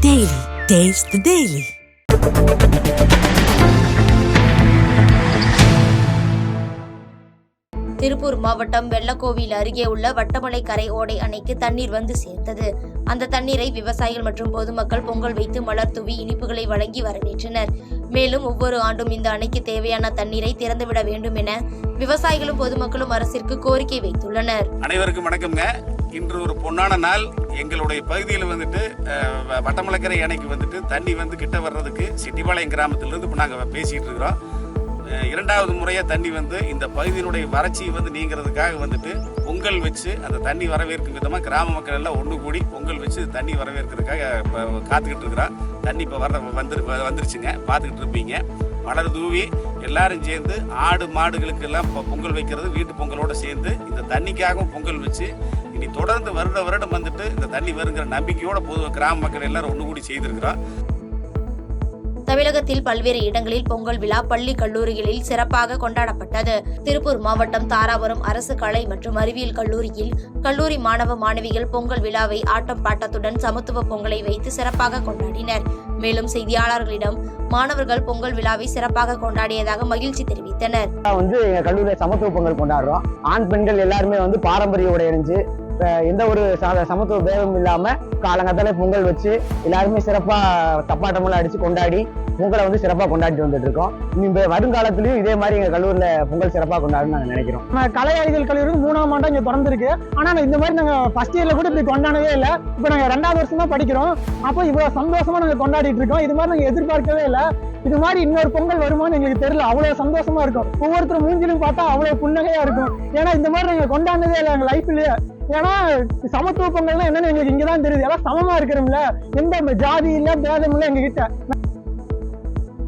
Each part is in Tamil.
Daily. Taste the Daily. Tiruppur மாவட்டம் வெள்ளக்கோவில் அருகே உள்ள வட்டமலை கரை ஓடை அணைக்கு தண்ணீர் வந்து சேர்ந்தது. அந்த தண்ணீரை விவசாயிகள் மற்றும் பொதுமக்கள் பொங்கல் வைத்து மலர் தூவி இனிப்புகளை வழங்கி வரவேற்றனர். மேலும் ஒவ்வொரு ஆண்டும் இந்த அணைக்கு தேவையான தண்ணீரை திறந்துவிட வேண்டும் என விவசாயிகளும் பொதுமக்களும் அரசிற்கு கோரிக்கை வைத்துள்ளனர். அனைவருக்கும் வணக்கம்ங்க. இன்று ஒரு பொன்னான நாள். எங்களுடைய பகுதியில் வந்துட்டு வட்டமலைக்கரை அணைக்கு வந்துட்டு தண்ணி வந்து கிட்ட வர்றதுக்கு சிட்டிபாளையம் கிராமத்திலிருந்து இப்போ நாங்கள் பேசிட்டு இருக்கிறோம். இரண்டாவது முறையாக தண்ணி வந்து இந்த பகுதியினுடைய வறட்சி வந்து நீங்கிறதுக்காக வந்துட்டு பொங்கல் வச்சு அந்த தண்ணி வரவேற்கும் விதமாக கிராம மக்கள் எல்லாம் ஒன்று கூடி பொங்கல் வச்சு தண்ணி வரவேற்கிறதுக்காக இப்போ காத்துக்கிட்டு இருக்கிறோம். தண்ணி இப்போ வந்துருச்சுங்க, பார்த்துக்கிட்டு இருப்பீங்க. மலர் தூவி எல்லாரும் சேர்ந்து ஆடு மாடுகளுக்கு எல்லாம் பொங்கல் வைக்கிறது வீட்டு பொங்கலோடு சேர்ந்து இந்த தண்ணிக்காகவும் பொங்கல் வச்சு இனி தொடர்ந்து வருடம் வந்துட்டு இந்த தண்ணி வருங்கிற நம்பிக்கையோட பொது கிராம மக்கள் எல்லாரும் ஒன்று கூடி செய்திருக்கிறோம். தமிழகத்தில் பல்வேறு இடங்களில் பொங்கல் விழா பள்ளி கல்லூரிகளில் சிறப்பாக கொண்டாடப்பட்டது. திருப்பூர் மாவட்டம் தாராபுரம் அரசு கலை மற்றும் அறிவியல் கல்லூரியில் கல்லூரி மாணவ மாணவிகள் பொங்கல் விழாவை ஆட்டம் பாட்டத்துடன் சமத்துவ பொங்கலை வைத்து சிறப்பாக கொண்டாடினர். மேலும் செய்தியாளர்களிடம் மாணவர்கள் பொங்கல் விழாவை சிறப்பாக கொண்டாடியதாக மகிழ்ச்சி தெரிவித்தனர். எங்க கல்லூரியில சமத்துவ பொங்கல் கொண்டாடுறோம். ஆண் பெண்கள் எல்லாருமே பாரம்பரிய உடை அணிஞ்சு எந்த ஒரு சமத்துவ பேதம் இல்லாம காலங்காத்தால பொங்கல் வச்சு எல்லாருமே சிறப்பா தப்பாட்டமெல்லாம் அடிச்சு கொண்டாடி பொங்கலை சிறப்பா கொண்டாடிட்டு வந்துட்டு இருக்கோம். இந்த வருங்காலத்திலயும் இதே மாதிரி எங்க கல்லூரியில பொங்கல் சிறப்பா கொண்டாடுன்னு நாங்க நினைக்கிறோம். கலை அறிவியல் கல்லூரி 3ஆம் ஆண்டு இங்க திறந்திருக்கு. ஆனா இந்த மாதிரி நாங்க ஃபர்ஸ்ட் இயர்ல கூட இப்படி கொண்டாடவே இல்லை. இப்ப நாங்க 2வது வருஷம் தான் படிக்கிறோம். அப்போ இவ்வளவு சந்தோஷமா நாங்க கொண்டாடிட்டு இருக்கோம். இது மாதிரி நாங்க எதிர்பார்க்கவே இல்லை. இது மாதிரி இன்னொரு பொங்கல் வருமானு எங்களுக்கு தெரியல. அவ்வளவு சந்தோஷமா இருக்கும். ஒவ்வொருத்தரும் மூஞ்சிலும் பார்த்தா அவ்வளவு புன்னகையா இருக்கும். ஏன்னா இந்த மாதிரி நாங்க கொண்டாடினதே இல்லை எங்க லைஃப்லயே. ஏன்னா சமத்துவ பொங்கல்னா என்னன்னு எங்களுக்கு இங்கதான் தெரியுது. எல்லாம் சமமா இருக்கிறோம்ல, எந்த ஜாதி இல்ல பேதம் இல்ல எங்க கிட்ட.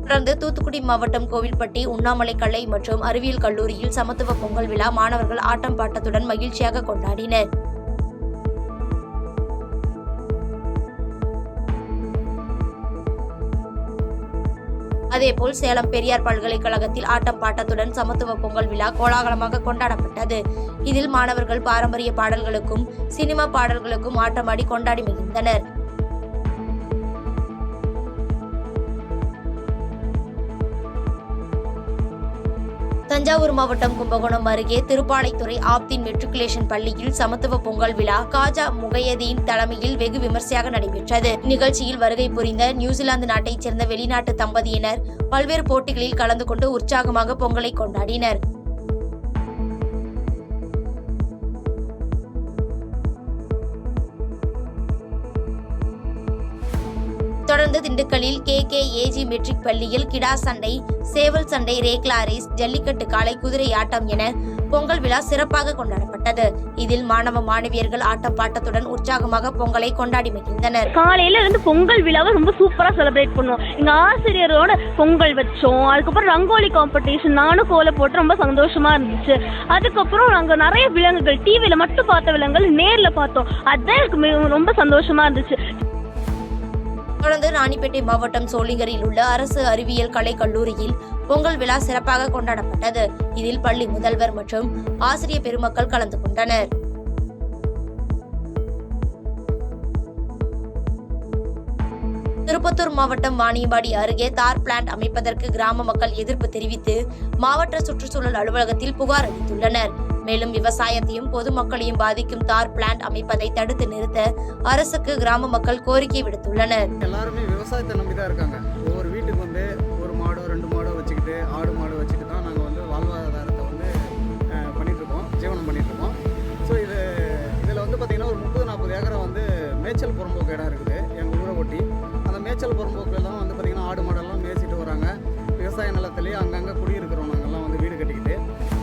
தொடர்ந்து தூத்துக்குடி மாவட்டம் கோவில்பட்டி உண்ணாமலை கலை மற்றும் அறிவியல் கல்லூரியில் சமத்துவ பொங்கல் விழா மாணவர்கள் ஆட்டம் பாட்டத்துடன் மகிழ்ச்சியாக கொண்டாடினர். அதேபோல் சேலம் பெரியார் பல்கலைக்கழகத்தில் ஆட்டம் பாட்டத்துடன் சமத்துவ பொங்கல் விழா கோலாகலமாக கொண்டாடப்பட்டது. இதில் மாணவர்கள் பாரம்பரிய பாடல்களுக்கும் சினிமா பாடல்களுக்கும் ஆட்டமாடி கொண்டாடி மகிழ்ந்தனர். தஞ்சாவூர் மாவட்டம் கும்பகோணம் அருகே திருப்பாலைத்துறை ஆப்தின் மெட்ரிகுலேஷன் பள்ளியில் சமத்துவ பொங்கல் விழா காஜா முகையதீன் தலைமையில் வெகு விமர்சையாக நடைபெற்றது. நிகழ்ச்சியில் வருகை புரிந்த நியூசிலாந்து நாட்டைச் சேர்ந்த வெளிநாட்டு தம்பதியினர் பல்வேறு போட்டிகளில் கலந்து கொண்டு உற்சாகமாக பொங்கலை கொண்டாடினர். தொடர்ந்து திண்டுக்கல்லில் KKAG மெட்ரிக் பள்ளியில் கிடா சண்டை, சேவல் சண்டை, ரேக்லா ரேஸ், ஜல்லிக்கட்டு காளை, குதிரை ஆட்டம் என பொங்கல் விழா சிறப்பாக கொண்டாடப்பட்டது. இதில் மாணவ மாணவியர்கள் ஆட்டம் பாட்டத்துடன் உற்சாகமாக பொங்கலை கொண்டாடி மகிழ்ந்தனர். காலையில இருந்து பொங்கல் விழாவை ரொம்ப சூப்பரா செலிப்ரேட் பண்ணுவோம். எங்க ஆசிரியரோட பொங்கல் வச்சோம். அதுக்கப்புறம் ரங்கோலி காம்படிஷன், நானும் கோல போட்டு ரொம்ப சந்தோஷமா இருந்துச்சு. அதுக்கப்புறம் நாங்க நிறைய விலங்குகள் டிவியில மட்டும் பார்த்த விலங்குகள் நேர்ல பார்த்தோம். அதான் எனக்கு ரொம்ப சந்தோஷமா இருந்துச்சு. தொடர்ந்து ராணிப்பேட்டை மாவட்டம் சோளிங்கரில் உள்ள அரசு அறிவியல் கலை கல்லூரியில் பொங்கல் விழா சிறப்பாக கொண்டாடப்பட்டது. இதில் பள்ளி முதல்வர் மற்றும் ஆசிரியர் பெருமக்கள் கலந்து கொண்டனர். திருப்பத்தூர் மாவட்டம் வாணியம்பாடி அருகே தார் பிளான்ட் அமைப்பதற்கு கிராம மக்கள் எதிர்ப்பு தெரிவித்து மாவட்ட சுற்றுச்சூழல் அலுவலகத்தில் புகார் அளித்துள்ளனர். மேலும் விவசாயத்தையும் பொதுமக்களையும் பாதிக்கும் தார் பிளான்ட் அமைப்பதை தடுத்து நிறுத்த அரசுக்கு கிராம மக்கள் கோரிக்கை விடுத்துள்ளனர். எல்லாருமே விவசாயத்தை நம்பிதான் இருக்காங்க. ஒவ்வொரு வீட்டுக்கு ஒரு மாடோ 2 மாடோ வச்சுக்கிட்டு ஆடு மாடு வச்சுட்டு தான் நாங்கள் வாழ்வாதாரத்தை பண்ணிட்டு இருக்கோம், ஜீவனம் பண்ணிட்டு இருக்கோம். ஸோ இதில் பார்த்தீங்கன்னா ஒரு 30-40 ஏக்கரை மேய்ச்சல் புறம்போக்கு இடம் இருக்குது எங்கள் ஊரை ஒட்டி. அந்த மேய்ச்சல் புறம்போக்குலாம் பார்த்தீங்கன்னா ஆடு மாடெல்லாம் மேய்ச்சிட்டு வராங்க. விவசாய நிலத்திலேயே அங்கங்கே குடியிருக்கிறோம் நாங்கள்லாம் வீடு கட்டிக்கிட்டு.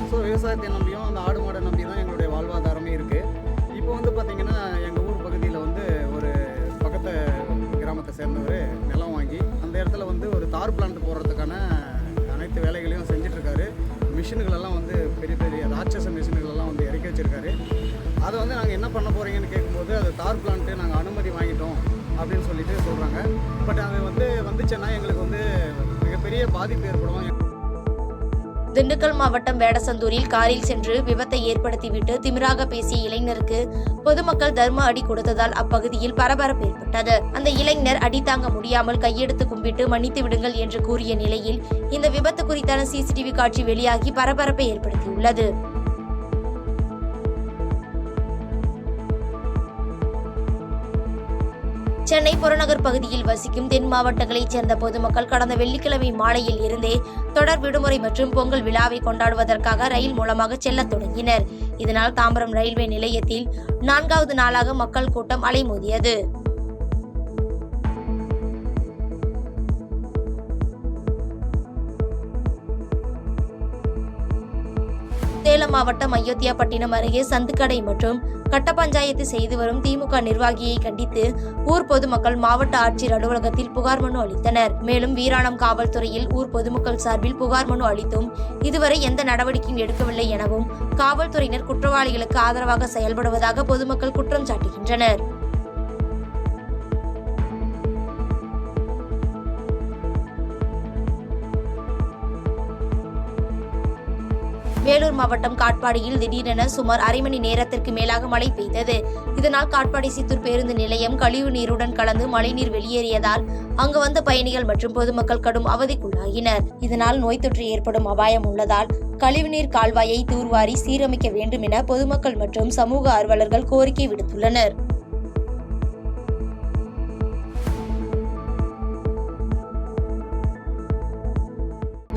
ஸோ விவசாயத்தை நம்பியும் அந்த ஆடு மாடை நம்பி தான் எங்களுடைய வாழ்வாதாரமே இருக்குது. இப்போ பார்த்தீங்கன்னா எங்கள் ஊர் பகுதியில் ஒரு பக்கத்து கிராமத்தை சேர்ந்தவர் நிலம் வாங்கி அந்த இடத்துல ஒரு தார் பிளான்ட் போடுறதுக்கான அனைத்து வேலைகளையும் செஞ்சிட்ருக்காரு. மிஷின்களெல்லாம் பெரிய பெரிய ராட்சச மிஷின்களெல்லாம் இறக்கி வச்சுருக்காரு. அதை நாங்கள் என்ன பண்ண போகிறீங்கன்னு கேட்கும்போது அது தார் பிளான்ட்டு நாங்கள் அனுமதி வாங்கிட்டோம் அப்படின்னு சொல்லிட்டு சொல்கிறாங்க. பட் அது வந்துச்சுன்னா எங்களுக்கு மிகப்பெரிய பாதிப்பு ஏற்படும். திண்டுக்கல் மாவட்டம் வேடசந்தூரில் காரில் சென்று விபத்தை ஏற்படுத்திவிட்டு திமிராக பேசிய இளைஞருக்கு பொதுமக்கள் தர்ம அடி கொடுத்ததால் அப்பகுதியில் பரபரப்பு ஏற்பட்டது. அந்த இளைஞர் அடி தாங்க முடியாமல் கையெடுத்து கும்பிட்டு மன்னித்து விடுங்கள் என்று கூறிய நிலையில் இந்த விபத்து குறித்தான சிசிடிவி காட்சி வெளியாகி பரபரப்பை ஏற்படுத்தியுள்ளது. சென்னை புறநகர் பகுதியில் வசிக்கும் தென் மாவட்டங்களைச் சேர்ந்த பொதுமக்கள் கடந்த வெள்ளிக்கிழமை மாலையில் இருந்தே தொடர் விடுமுறை மற்றும் பொங்கல் விழாவை கொண்டாடுவதற்காக ரயில் மூலமாக செல்லத் தொடங்கினர். இதனால் தாம்பரம் ரயில்வே நிலையத்தில் 4வது நாளாக மக்கள் கூட்டம் அலைமோதியது. சேலம் மாவட்டம் அயோத்தியாபட்டினம் அருகே சந்துக்கடை மற்றும் கட்ட பஞ்சாயத்து செய்து வரும் திமுக நிர்வாகியை கண்டித்து ஊர் பொதுமக்கள் மாவட்ட ஆட்சியர் அலுவலகத்தில் புகார் மனு அளித்தனர். மேலும் வீராணம் காவல்துறையில் ஊர் பொதுமக்கள் சார்பில் புகார் மனு அளித்தும் இதுவரை எந்த நடவடிக்கையும் எடுக்கவில்லை எனவும் காவல்துறையினர் குற்றவாளிகளுக்கு ஆதரவாக செயல்படுவதாக பொதுமக்கள் குற்றம் சாட்டுகின்றனர். வேலூர் மாவட்டம் காட்பாடியில் திடீரென சுமார் அரை மணி நேரத்திற்கு மேலாக மழை பெய்தது. இதனால் காட்பாடி சித்தூர் பேருந்து நிலையம் கழிவு நீருடன் கலந்து மழைநீர் வெளியேறியதால் அங்கு வந்த பயணிகள் மற்றும் பொதுமக்கள் கடும் அவதிக்குள்ளாகினர். இதனால் நோய் தொற்று ஏற்படும் அபாயம் உள்ளதால் கழிவுநீர் கால்வாயை தூர்வாரி சீரமைக்க வேண்டும் என பொதுமக்கள் மற்றும் சமூக ஆர்வலர்கள் கோரிக்கை விடுத்துள்ளனர்.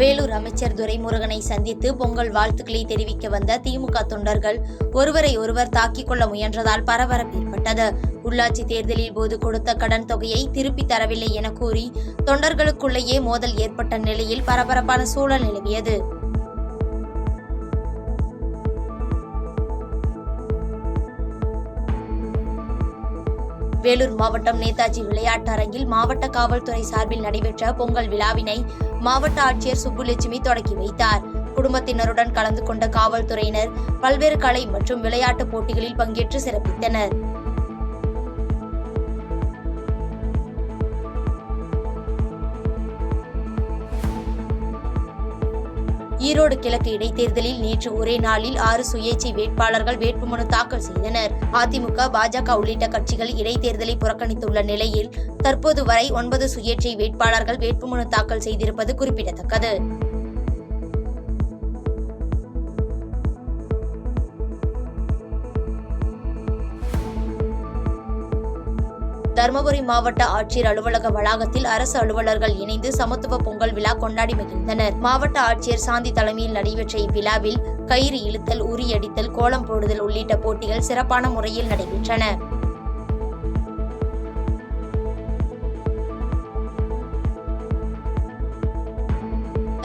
வேலூர் அமைச்சர் துரைமுருகனை சந்தித்து பொங்கல் வாழ்த்துக்களை தெரிவிக்க வந்த திமுக தொண்டர்கள் ஒருவரை ஒருவர் தாக்கிக் கொள்ள முயன்றதால் பரபரப்பு ஏற்பட்டது. உள்ளாட்சி தேர்தலில் போது கொடுத்த கடன் தொகையை திருப்பி தரவில்லை என கூறி தொண்டர்களுக்குள்ளேயே மோதல் ஏற்பட்ட நிலையில் பரபரப்பான சூழல் நிலவியது. வேலூர் மாவட்டம் நேதாஜி விளையாட்டு அரங்கில் மாவட்ட காவல்துறை சார்பில் நடைபெற்ற பொங்கல் விழாவினை மாவட்ட ஆட்சியர் சுப்புலட்சுமி தொடக்கி வைத்தார். குடும்பத்தினருடன் கலந்து கொண்ட காவல்துறையினர் பல்வேறு கலை மற்றும் விளையாட்டு போட்டிகளில் பங்கேற்று சிறப்பித்தனர். ஈரோடு கிழக்கு இடைத்தேர்தலில் நேற்று ஒரே நாளில் 6 சுயேட்சை வேட்பாளர்கள் வேட்புமனு தாக்கல் செய்தனர். அதிமுக, பாஜக உள்ளிட்ட கட்சிகள் இடைத்தேர்தலை புறக்கணித்துள்ள நிலையில் தற்போது வரை 9 சுயேட்சை வேட்பாளர்கள் வேட்புமனு தாக்கல் செய்திருப்பது குறிப்பிடத்தக்கது. தருமபுரி மாவட்ட ஆட்சியர் அலுவலக வளாகத்தில் அரசு அலுவலர்கள் இணைந்து சமத்துவ பொங்கல் விழா கொண்டாடி மகிழ்ந்தனர். மாவட்ட ஆட்சியர் சாந்தி தலைமையில் நடைபெற்ற இவ்விழாவில் கயிறு இழுத்தல், உரியடித்தல், கோலம் போடுதல் உள்ளிட்ட போட்டிகள் சிறப்பான முறையில் நடைபெற்றன.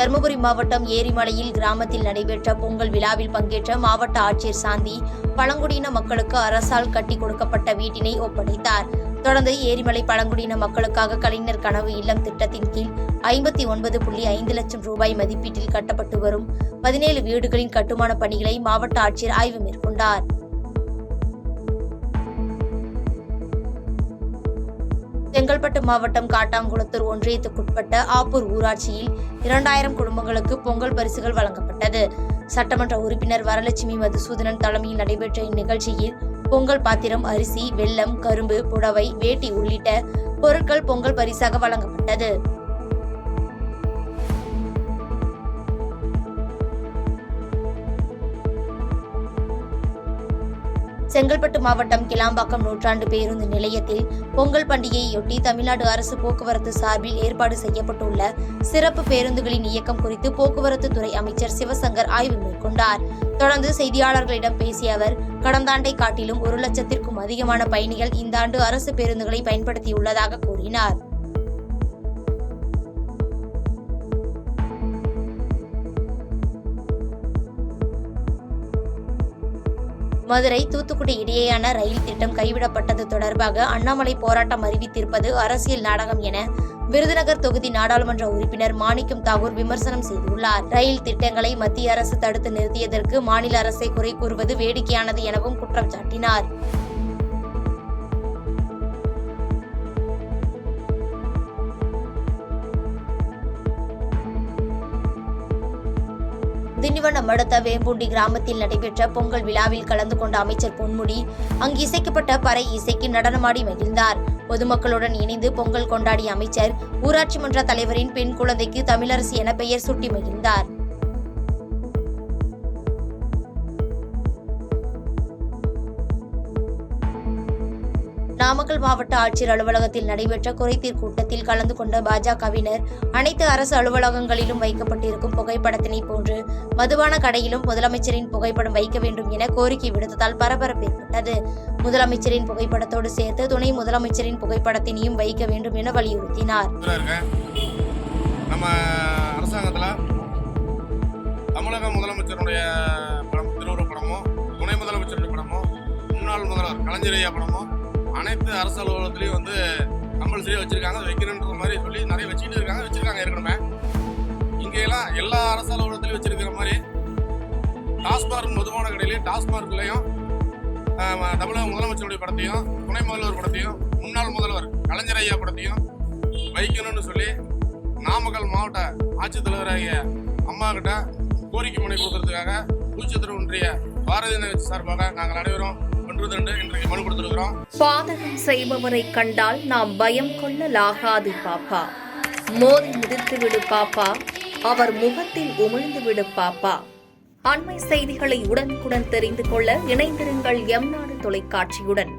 தருமபுரி மாவட்டம் ஏரிமலையில் கிராமத்தில் நடைபெற்ற பொங்கல் விழாவில் பங்கேற்ற மாவட்ட ஆட்சியர் சாந்தி பழங்குடியின மக்களுக்கு அரசால் கட்டி கொடுக்கப்பட்ட வீட்டினை ஒப்படைத்தார். தொடர்ந்து ஏரிமலை பழங்குடியின மக்களுக்காக கலைஞர் கனவு இல்லம் திட்டத்தின் கீழ் 59.5 லட்சம் ரூபாய் மதிப்பீட்டில் கட்டப்பட்டு வரும் 17 வீடுகளின் கட்டுமான பணிகளை மாவட்ட ஆட்சியர் ஆய்வு மேற்கொண்டார். செங்கல்பட்டு மாவட்டம் காட்டாங்குளத்தூர் ஒன்றியத்துக்குட்பட்ட ஆப்பூர் ஊராட்சியில் 2000 குடும்பங்களுக்கு பொங்கல் பரிசுகள் வழங்கப்பட்டது. சட்டமன்ற உறுப்பினர் வரலட்சுமி மதுசூதனன் தலைமையில் நடைபெற்ற இந்நிகழ்ச்சியில் பொங்கல் பாத்திரம், அரிசி, வெல்லம், கரும்பு, புடவை, வேட்டி உள்ளிட்ட பொருட்கள் பொங்கல் பரிசாக வழங்கப்பட்டது. செங்கல்பட்டு மாவட்டம் கிளாம்பாக்கம் நூற்றாண்டு பேருந்து நிலையத்தில் பொங்கல் பண்டிகையொட்டி தமிழ்நாடு அரசு போக்குவரத்து சார்பில் ஏற்பாடு செய்யப்பட்டுள்ள சிறப்பு பேருந்துகளின் இயக்கம் குறித்து போக்குவரத்து துறை அமைச்சர் சிவசங்கர் ஆய்வு மேற்கொண்டார். தொடர்ந்து செய்தியாளர்களிடம் பேசிய அவர், கடந்த ஆண்டை காட்டிலும் 1 லட்சத்திற்கும் அதிகமான பயணிகள் இந்த ஆண்டு அரசு பேருந்துகளை பயன்படுத்தியுள்ளதாக கூறினார். மதுரை, தூத்துக்குடி இடையேயான ரயில் திட்டம் கைவிடப்பட்டது தொடர்பாக அண்ணாமலை போராட்டம் அறிவித்திருப்பது அரசியல் நாடகம் என விருதுநகர் தொகுதி நாடாளுமன்ற உறுப்பினர் மாணிக்கம் தாகூர் விமர்சனம் செய்துள்ளார். ரயில் திட்டங்களை மத்திய அரசு தடுத்து நிறுத்தியதற்கு மாநில அரசை குறை கூறுவது வேடிக்கையானது எனவும் குற்றம் சாட்டினார். திண்டிவனம் அடுத்த வேம்பூண்டி கிராமத்தில் நடைபெற்ற பொங்கல் விழாவில் கலந்து கொண்ட அமைச்சர் பொன்முடி அங்கு இசைக்கப்பட்ட பறை இசைக்கு நடனமாடி மகிழ்ந்தார். பொதுமக்களுடன் இணைந்து பொங்கல் கொண்டாடிய அமைச்சர் ஊராட்சி மன்ற தலைவரின் பெண் குழந்தைக்கு தமிழரசி என பெயர் சூட்டி மகிழ்ந்தார். நாமக்கல் மாவட்ட ஆட்சியர் அலுவலகத்தில் நடைபெற்ற குறைதீர் கூட்டத்தில் கலந்து கொண்ட பாஜகவினர் அனைத்து அரசு அலுவலகங்களிலும் வைக்கப்பட்டிருக்கும் புகைப்படத்தினை போன்று மதுபான கடையிலும் முதலமைச்சரின் புகைப்படம் வைக்க வேண்டும் என கோரிக்கை விடுத்ததால் பரபரப்பு ஏற்பட்டது. முதலமைச்சரின் புகைப்படத்தோடு சேர்த்து துணை முதலமைச்சரின் புகைப்படத்தினையும் வைக்க வேண்டும் என வலியுறுத்தினார். நம்ம அரசாங்கத்தில் தமிழக முதலமைச்சருடைய திருவுருவ படமும் துணை முதலமைச்சருடைய படமும் முன்னாள் முதல்வர் கலைஞர் ஐயா படமும் அனைத்து அரசு அலுவலகத்திலையும் வந்து கம்பல்சரியாக வச்சிருக்காங்க. வைக்கணுன்ற மாதிரி சொல்லி நிறைய வச்சிருக்காங்க ஏற்கனவே. இங்கெல்லாம் எல்லா அரசு அலுவலகத்திலையும் வச்சிருக்கிற மாதிரி டாஸ்மார்க் மதுபான கடையிலையும் டாஸ்மார்க்லையும் தமிழக முதலமைச்சருடைய படத்தையும் துணை முதல்வர் படத்தையும் முன்னாள் முதல்வர் கலைஞர் ஐயா படத்தையும் வைக்கணும்னு சொல்லி நாமக்கல் மாவட்ட ஆட்சித்தலைவராகிய அம்மா கிட்ட கோரிக்கை மனு கொடுக்கறதுக்காக பூச்சத்திர ஒன்றிய பாரதிய ஜனதா கட்சி சார்பாக நாங்கள் அனைவரும் இன்றைக்கு மனு கொடுத்திருக்கிறோம். பாதகம் செய்பவரை கண்டால் நாம் பயம் கொள்ளலாகாது பாப்பா. மோதி மிதித்து விடு பாப்பா, அவர் முகத்தில் உமிழ்ந்து விடு பாப்பா. அண்மை செய்திகளை உடனுக்குடன் தெரிந்து கொள்ள இணைந்திருங்கள் எம் நாடு தொலைக்காட்சியுடன்.